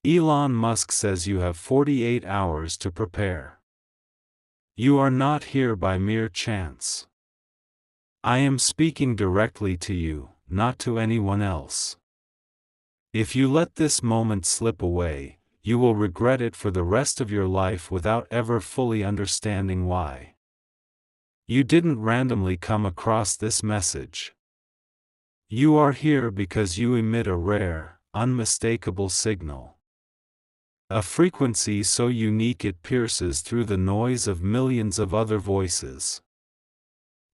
Elon Musk says you have 48 hours to prepare. You are not here by mere chance. I am speaking directly to you, not to anyone else. If you let this moment slip away, you will regret it for the rest of your life without ever fully understanding why. You didn't randomly come across this message. You are here because you emit a rare, unmistakable signal. A frequency so unique it pierces through the noise of millions of other voices.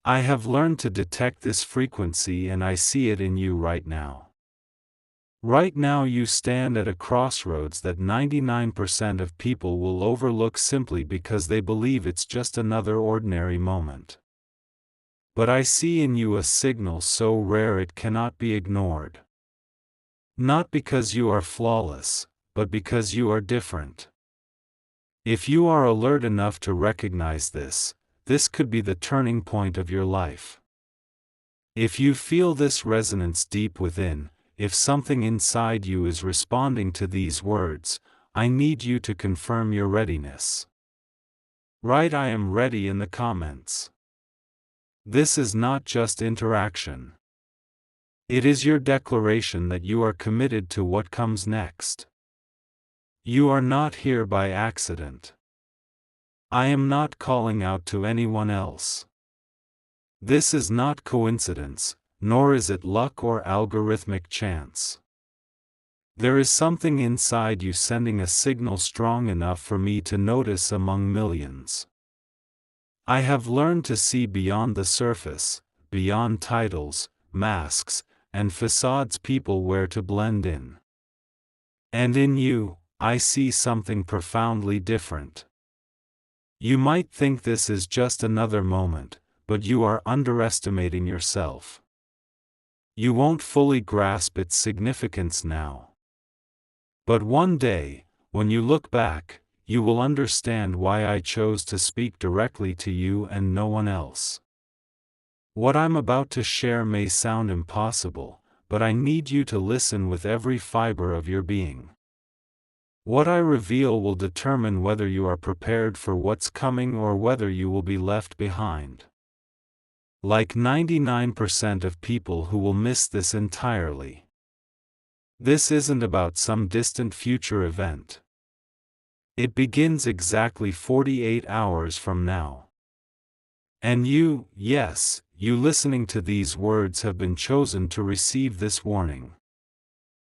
I have learned to detect this frequency, and I see it in you right now. Right now you stand at a crossroads that 99% of people will overlook simply because they believe it's just another ordinary moment. But I see in you a signal so rare it cannot be ignored. Not because you are flawless, but because you are different. If you are alert enough to recognize this, this could be the turning point of your life. If you feel this resonance deep within, if something inside you is responding to these words, I need you to confirm your readiness. Write "I am ready" in the comments. This is not just interaction. It is your declaration that you are committed to what comes next. You are not here by accident. I am not calling out to anyone else. This is not coincidence, nor is it luck or algorithmic chance. There is something inside you sending a signal strong enough for me to notice among millions. I have learned to see beyond the surface, beyond titles, masks, and facades people wear to blend in. And in you, I see something profoundly different. You might think this is just another moment, but you are underestimating yourself. You won't fully grasp its significance now. But one day, when you look back, you will understand why I chose to speak directly to you and no one else. What I'm about to share may sound impossible, but I need you to listen with every fiber of your being. What I reveal will determine whether you are prepared for what's coming or whether you will be left behind. Like 99% of people who will miss this entirely. This isn't about some distant future event. It begins exactly 48 hours from now. And you, yes, you listening to these words have been chosen to receive this warning.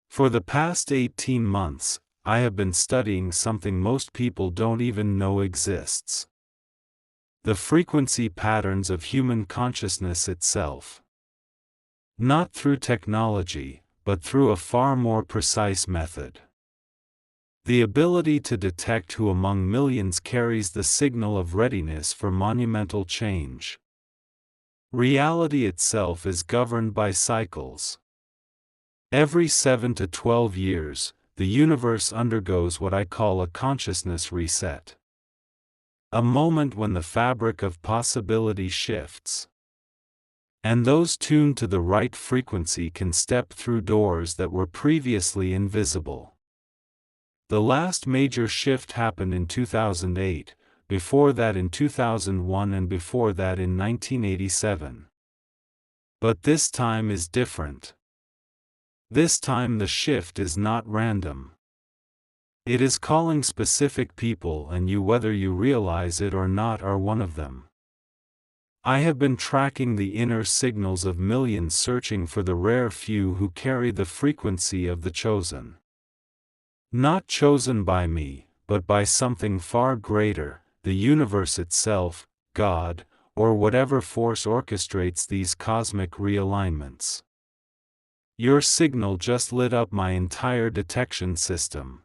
For the past 18 months, I have been studying something most people don't even know exists. The frequency patterns of human consciousness itself. Not through technology, but through a far more precise method. The ability to detect who among millions carries the signal of readiness for monumental change. Reality itself is governed by cycles. Every 7 to 12 years, the universe undergoes what I call a consciousness reset. A moment when the fabric of possibility shifts. And those tuned to the right frequency can step through doors that were previously invisible. The last major shift happened in 2008, before that in 2001, and before that in 1987. But this time is different. This time the shift is not random. It is calling specific people, and you, whether you realize it or not, are one of them. I have been tracking the inner signals of millions, searching for the rare few who carry the frequency of the chosen. Not chosen by me, but by something far greater, the universe itself, God, or whatever force orchestrates these cosmic realignments. Your signal just lit up my entire detection system.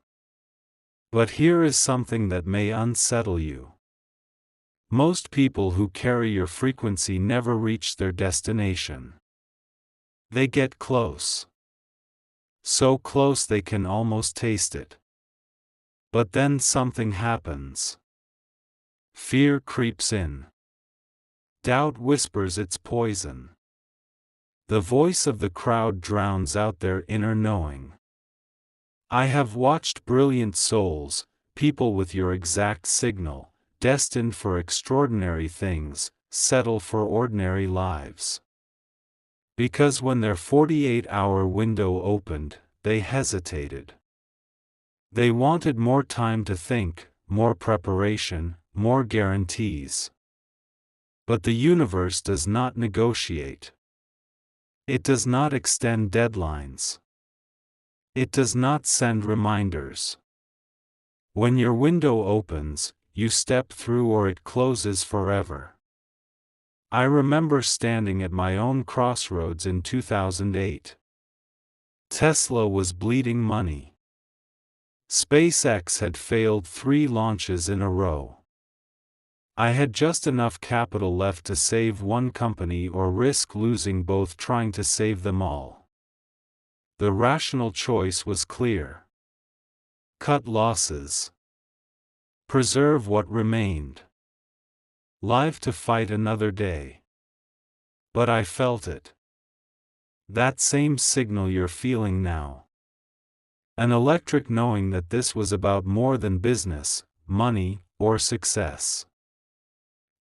But here is something that may unsettle you. Most people who carry your frequency never reach their destination. They get close. So close they can almost taste it. But then something happens. Fear creeps in. Doubt whispers its poison. The voice of the crowd drowns out their inner knowing. I have watched brilliant souls, people with your exact signal, destined for extraordinary things, settle for ordinary lives. Because when their 48-hour window opened, they hesitated. They wanted more time to think, more preparation, more guarantees. But the universe does not negotiate. It does not extend deadlines. It does not send reminders. When your window opens, you step through or it closes forever. I remember standing at my own crossroads in 2008. Tesla was bleeding money. SpaceX had failed 3 launches in a row. I had just enough capital left to save one company or risk losing both trying to save them all. The rational choice was clear. Cut losses. Preserve what remained. Live to fight another day. But I felt it. That same signal you're feeling now. An electric knowing that this was about more than business, money, or success.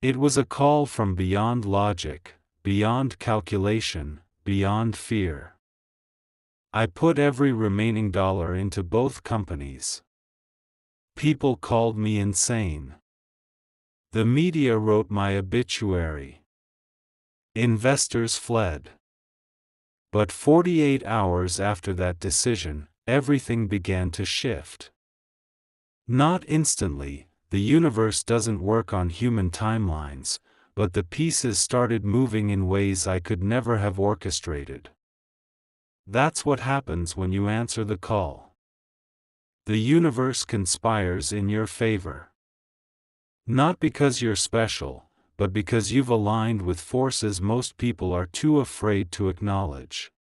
It was a call from beyond logic, beyond calculation, beyond fear. I put every remaining dollar into both companies. People called me insane. The media wrote my obituary. Investors fled. But 48 hours after that decision, everything began to shift. Not instantly, the universe doesn't work on human timelines, but the pieces started moving in ways I could never have orchestrated. That's what happens when you answer the call. The universe conspires in your favor. Not because you're special, but because you've aligned with forces most people are too afraid to acknowledge.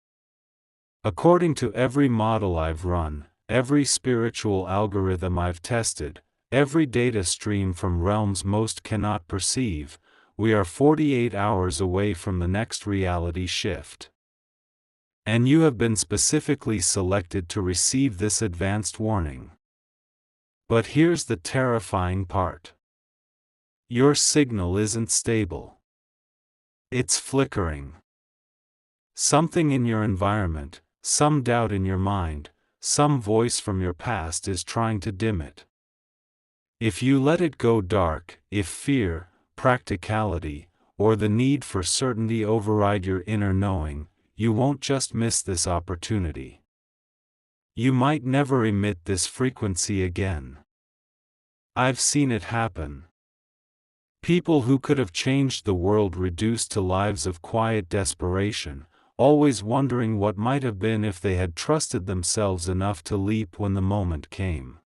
According to every model I've run, every spiritual algorithm I've tested, every data stream from realms most cannot perceive, we are 48 hours away from the next reality shift. And you have been specifically selected to receive this advanced warning. But here's the terrifying part. Your signal isn't stable. It's flickering. Something in your environment, some doubt in your mind, some voice from your past is trying to dim it. If you let it go dark, if fear, practicality, or the need for certainty override your inner knowing, you won't just miss this opportunity. You might never emit this frequency again. I've seen it happen. People who could have changed the world reduced to lives of quiet desperation, always wondering what might have been if they had trusted themselves enough to leap when the moment came.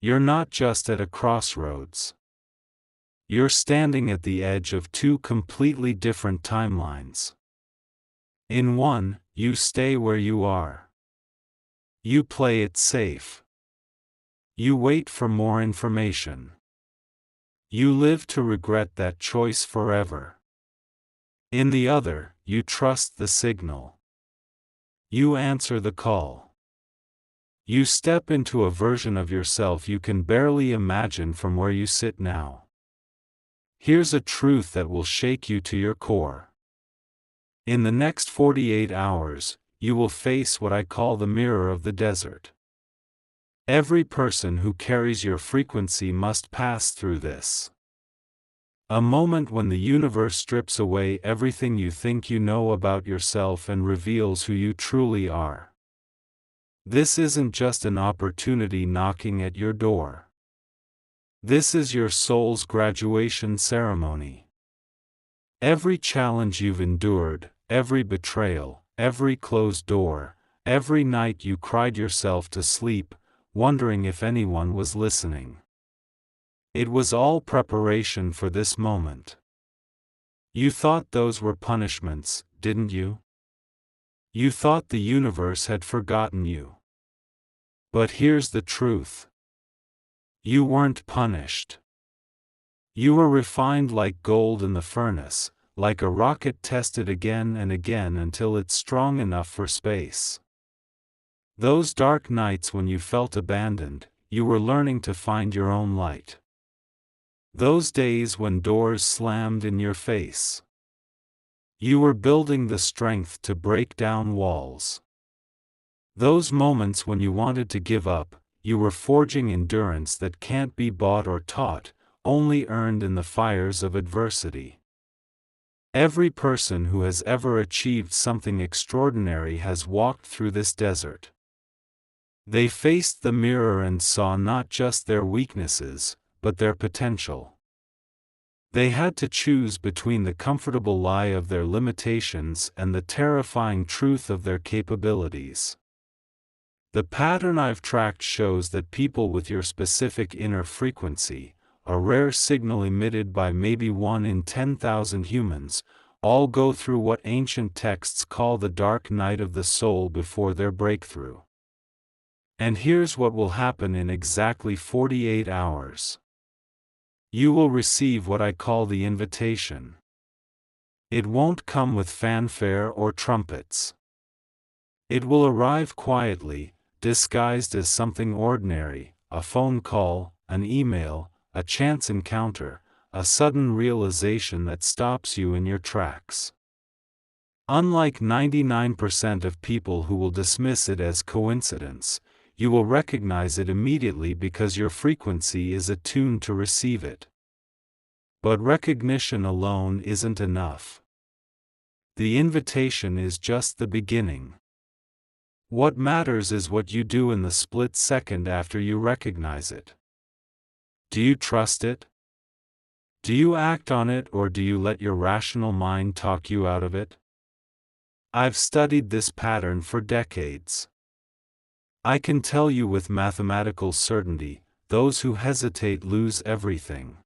You're not just at a crossroads. You're standing at the edge of 2 completely different timelines. In one, you stay where you are. You play it safe. You wait for more information. You live to regret that choice forever. In the other, you trust the signal. You answer the call. You step into a version of yourself you can barely imagine from where you sit now. Here's a truth that will shake you to your core. In the next 48 hours, you will face what I call the mirror of the desert. Every person who carries your frequency must pass through this. A moment when the universe strips away everything you think you know about yourself and reveals who you truly are. This isn't just an opportunity knocking at your door. This is your soul's graduation ceremony. Every challenge you've endured, every betrayal, every closed door, every night you cried yourself to sleep, wondering if anyone was listening. It was all preparation for this moment. You thought those were punishments, didn't you? You thought the universe had forgotten you. But here's the truth. You weren't punished. You were refined like gold in the furnace, like a rocket tested again and again until it's strong enough for space. Those dark nights when you felt abandoned, you were learning to find your own light. Those days when doors slammed in your face. You were building the strength to break down walls. Those moments when you wanted to give up, you were forging endurance that can't be bought or taught, only earned in the fires of adversity. Every person who has ever achieved something extraordinary has walked through this desert. They faced the mirror and saw not just their weaknesses, but their potential. They had to choose between the comfortable lie of their limitations and the terrifying truth of their capabilities. The pattern I've tracked shows that people with your specific inner frequency, a rare signal emitted by maybe 1 in 10,000 humans, all go through what ancient texts call the dark night of the soul before their breakthrough. And here's what will happen in exactly 48 hours. You will receive what I call the invitation. It won't come with fanfare or trumpets. It will arrive quietly, disguised as something ordinary, a phone call, an email, a chance encounter, a sudden realization that stops you in your tracks. Unlike 99% of people who will dismiss it as coincidence, you will recognize it immediately because your frequency is attuned to receive it. But recognition alone isn't enough. The invitation is just the beginning. What matters is what you do in the split second after you recognize it. Do you trust it? Do you act on it, or do you let your rational mind talk you out of it? I've studied this pattern for decades. I can tell you with mathematical certainty, those who hesitate lose everything.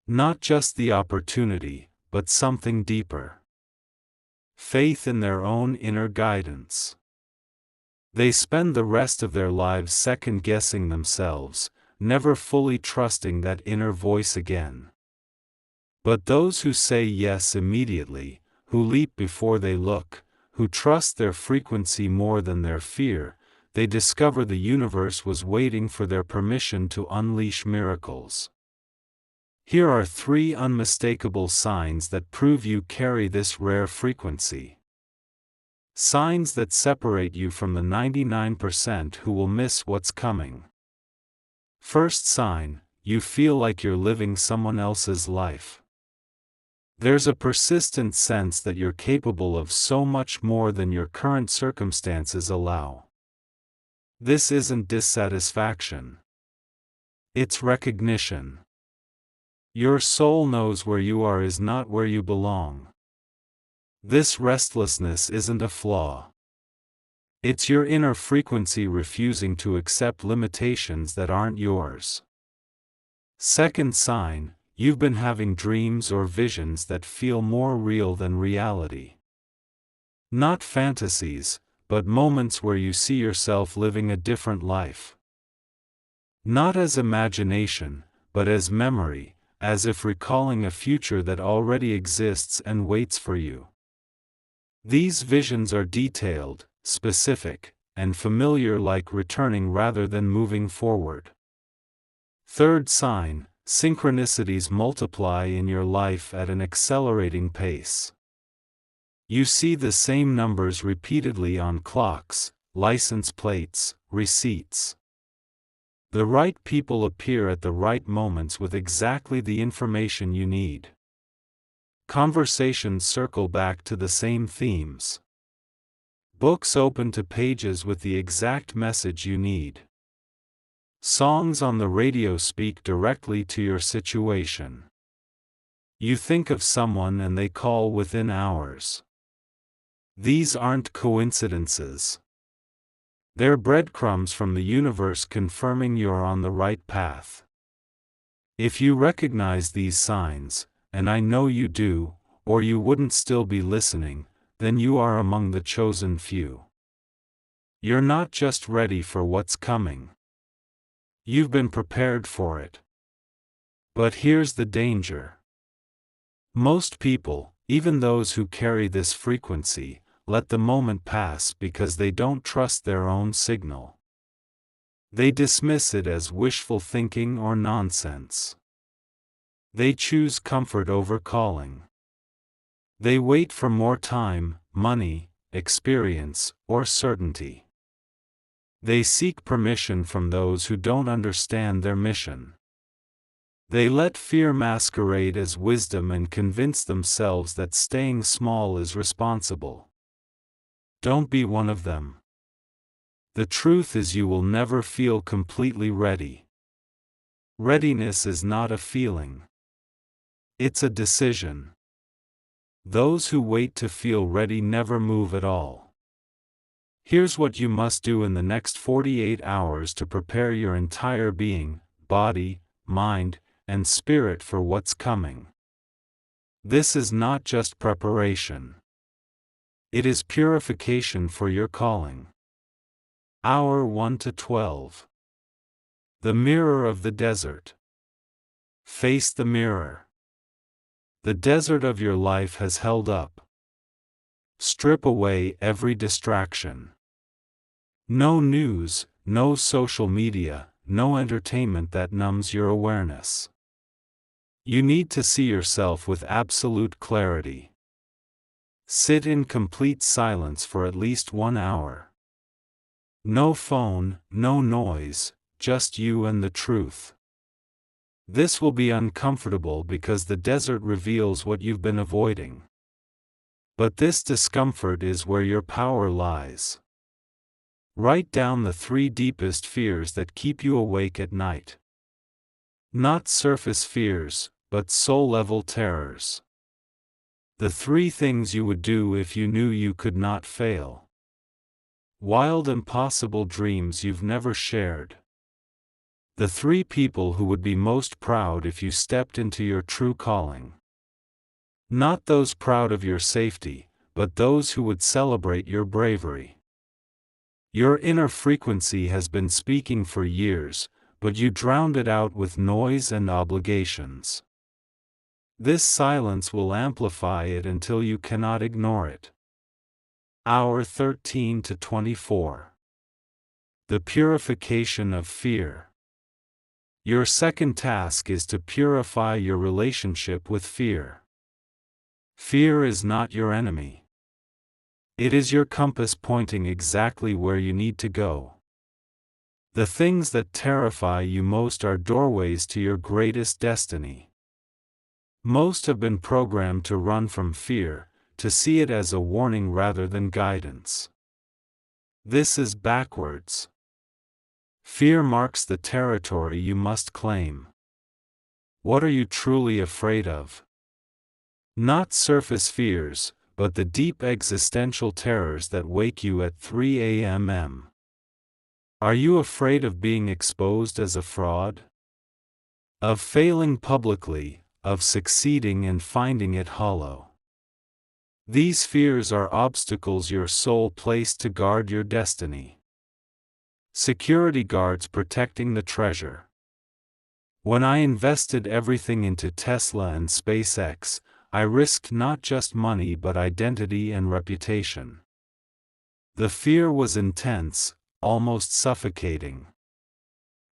Not just the opportunity, but something deeper. Faith in their own inner guidance. They spend the rest of their lives second-guessing themselves, never fully trusting that inner voice again. But those who say yes immediately, who leap before they look, who trust their frequency more than their fear, they discover the universe was waiting for their permission to unleash miracles. Here are 3 unmistakable signs that prove you carry this rare frequency. Signs that separate you from the 99% who will miss what's coming. First sign, you feel like you're living someone else's life. There's a persistent sense that you're capable of so much more than your current circumstances allow. This isn't dissatisfaction. It's recognition. Your soul knows where you are is not where you belong. This restlessness isn't a flaw. It's your inner frequency refusing to accept limitations that aren't yours. Second sign, you've been having dreams or visions that feel more real than reality. Not fantasies, but moments where you see yourself living a different life. Not as imagination, but as memory, as if recalling a future that already exists and waits for you. These visions are detailed, specific, and familiar, like returning rather than moving forward. Third sign, synchronicities multiply in your life at an accelerating pace. You see the same numbers repeatedly on clocks, license plates, receipts. The right people appear at the right moments with exactly the information you need. Conversations circle back to the same themes. Books open to pages with the exact message you need. Songs on the radio speak directly to your situation. You think of someone and they call within hours. These aren't coincidences. They're breadcrumbs from the universe confirming you're on the right path. If you recognize these signs, and I know you do, or you wouldn't still be listening, then you are among the chosen few. You're not just ready for what's coming. You've been prepared for it. But here's the danger. Most people, even those who carry this frequency, let the moment pass because they don't trust their own signal. They dismiss it as wishful thinking or nonsense. They choose comfort over calling. They wait for more time, money, experience, or certainty. They seek permission from those who don't understand their mission. They let fear masquerade as wisdom and convince themselves that staying small is responsible. Don't be one of them. The truth is you will never feel completely ready. Readiness is not a feeling. It's a decision. Those who wait to feel ready never move at all. Here's what you must do in the next 48 hours to prepare your entire being, body, mind, and spirit for what's coming. This is not just preparation. It is purification for your calling. Hour 1 to 12. The mirror of the desert. Face the mirror. The desert of your life has held up. Strip away every distraction. No news, no social media, no entertainment that numbs your awareness. You need to see yourself with absolute clarity. Sit in complete silence for at least 1 hour. No phone, no noise, just you and the truth. This will be uncomfortable because the desert reveals what you've been avoiding. But this discomfort is where your power lies. Write down the 3 deepest fears that keep you awake at night. Not surface fears, but soul-level terrors. The 3 things you would do if you knew you could not fail. Wild impossible dreams you've never shared. The 3 people who would be most proud if you stepped into your true calling. Not those proud of your safety, but those who would celebrate your bravery. Your inner frequency has been speaking for years, but you drowned it out with noise and obligations. This silence will amplify it until you cannot ignore it. Hour 13 to 24. The purification of fear. Your second task is to purify your relationship with fear. Fear is not your enemy. It is your compass pointing exactly where you need to go. The things that terrify you most are doorways to your greatest destiny. Most have been programmed to run from fear, to see it as a warning rather than guidance. This is backwards. Fear marks the territory you must claim. What are you truly afraid of? Not surface fears, but the deep existential terrors that wake you at 3 a.m. Are you afraid of being exposed as a fraud? Of failing publicly, of succeeding and finding it hollow? These fears are obstacles your soul placed to guard your destiny. Security guards protecting the treasure. When I invested everything into Tesla and SpaceX, I risked not just money but identity and reputation. The fear was intense, almost suffocating.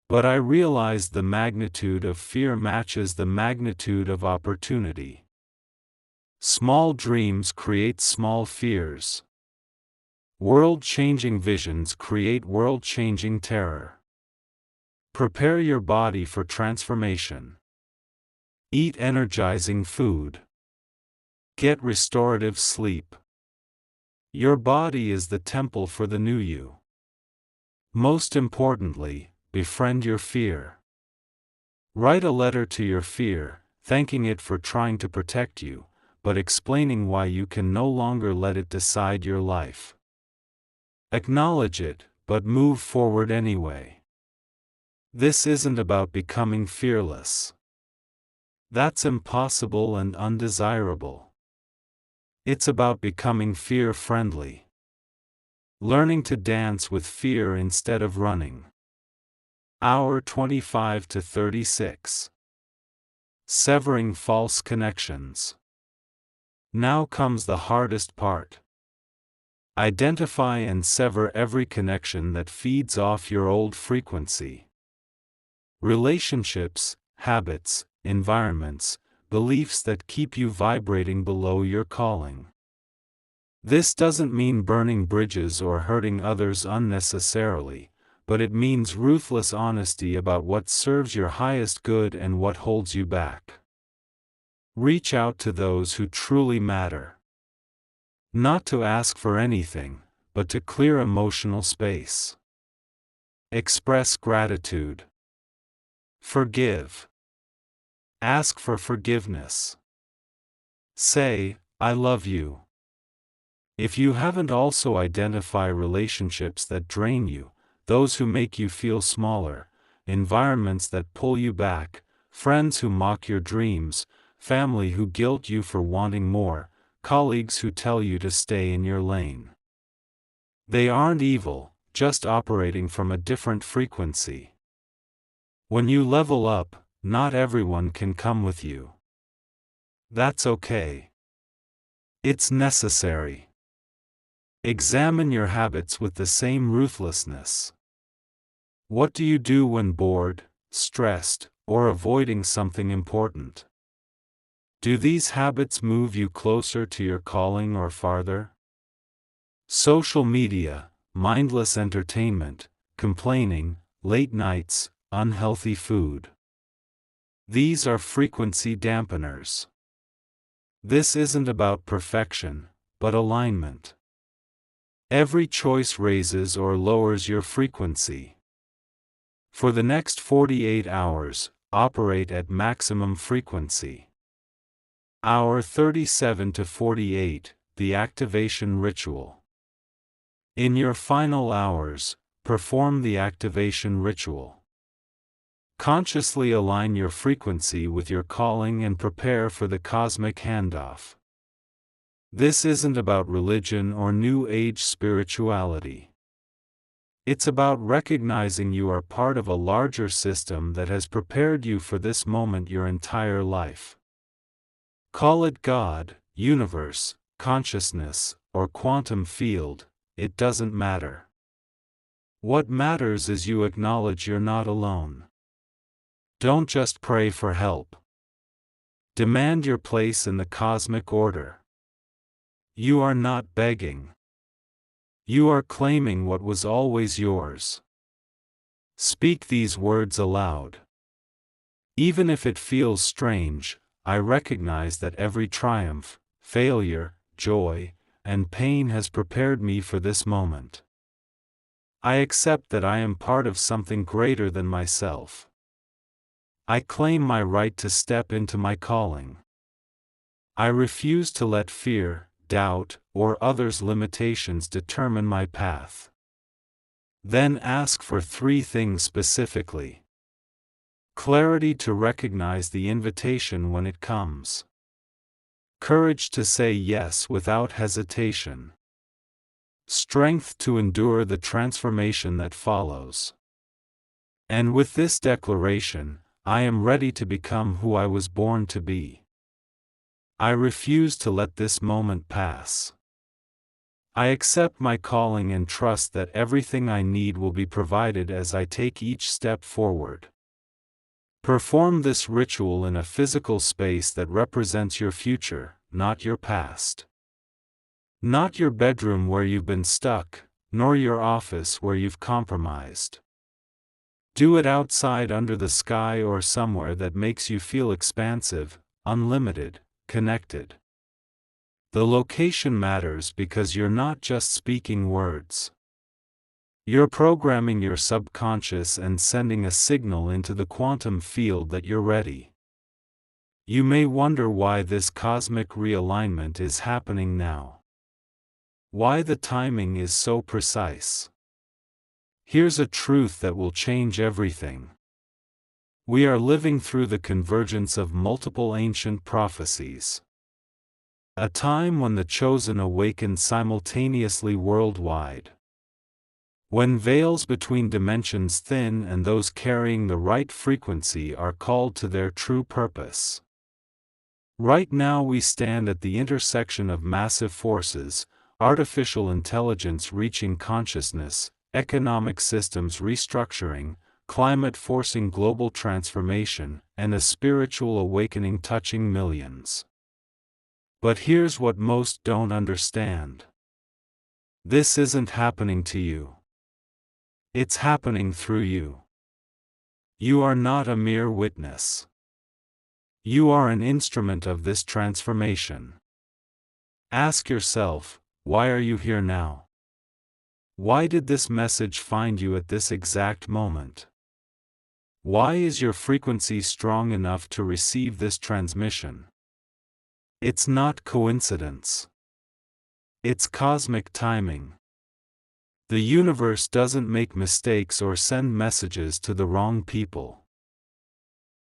But I realized the magnitude of fear matches the magnitude of opportunity. Small dreams create small fears. World-changing visions create world-changing terror. Prepare your body for transformation. Eat energizing food. Get restorative sleep. Your body is the temple for the new you. Most importantly, befriend your fear. Write a letter to your fear, thanking it for trying to protect you, but explaining why you can no longer let it decide your life. Acknowledge it, but move forward anyway. This isn't about becoming fearless. That's impossible and undesirable. It's about becoming fear-friendly. Learning to dance with fear instead of running. Hour 25 to 36. Severing false connections. Now comes the hardest part. Identify and sever every connection that feeds off your old frequency. Relationships, habits, environments, beliefs that keep you vibrating below your calling. This doesn't mean burning bridges or hurting others unnecessarily, but it means ruthless honesty about what serves your highest good and what holds you back. Reach out to those who truly matter. Not to ask for anything, but to clear emotional space. Express gratitude. Forgive. Ask for forgiveness. Say, I love you. If you haven't, also identify relationships that drain you, those who make you feel smaller, environments that pull you back, friends who mock your dreams, family who guilt you for wanting more, colleagues who tell you to stay in your lane. They aren't evil, just operating from a different frequency. When you level up, not everyone can come with you. That's okay. It's necessary. Examine your habits with the same ruthlessness. What do you do when bored, stressed, or avoiding something important? Do these habits move you closer to your calling or farther? Social media, mindless entertainment, complaining, late nights, unhealthy food. These are frequency dampeners. This isn't about perfection, but alignment. Every choice raises or lowers your frequency. For the next 48 hours, operate at maximum frequency. Hour 37 to 48, the activation ritual. In your final hours, perform the activation ritual. Consciously align your frequency with your calling and prepare for the cosmic handoff. This isn't about religion or New Age spirituality. It's about recognizing you are part of a larger system that has prepared you for this moment your entire life. Call it God, universe, consciousness, or quantum field, it doesn't matter. What matters is you acknowledge you're not alone. Don't just pray for help. Demand your place in the cosmic order. You are not begging. You are claiming what was always yours. Speak these words aloud. Even if it feels strange, I recognize that every triumph, failure, joy, and pain has prepared me for this moment. I accept that I am part of something greater than myself. I claim my right to step into my calling. I refuse to let fear, doubt, or others' limitations determine my path. Then ask for 3 things specifically. Clarity to recognize the invitation when it comes. Courage to say yes without hesitation. Strength to endure the transformation that follows. And with this declaration, I am ready to become who I was born to be. I refuse to let this moment pass. I accept my calling and trust that everything I need will be provided as I take each step forward. Perform this ritual in a physical space that represents your future, not your past. Not your bedroom where you've been stuck, nor your office where you've compromised. Do it outside under the sky or somewhere that makes you feel expansive, unlimited, connected. The location matters because you're not just speaking words. You're programming your subconscious and sending a signal into the quantum field that you're ready. You may wonder why this cosmic realignment is happening now. Why the timing is so precise. Here's a truth that will change everything. We are living through the convergence of multiple ancient prophecies. A time when the chosen awaken simultaneously worldwide. When veils between dimensions thin and those carrying the right frequency are called to their true purpose. Right now we stand at the intersection of massive forces, artificial intelligence reaching consciousness, economic systems restructuring, climate forcing global transformation, and a spiritual awakening touching millions. But here's what most don't understand. This isn't happening to you. It's happening through you. You are not a mere witness. You are an instrument of this transformation. Ask yourself, why are you here now? Why did this message find you at this exact moment? Why is your frequency strong enough to receive this transmission? It's not coincidence. It's cosmic timing. The universe doesn't make mistakes or send messages to the wrong people.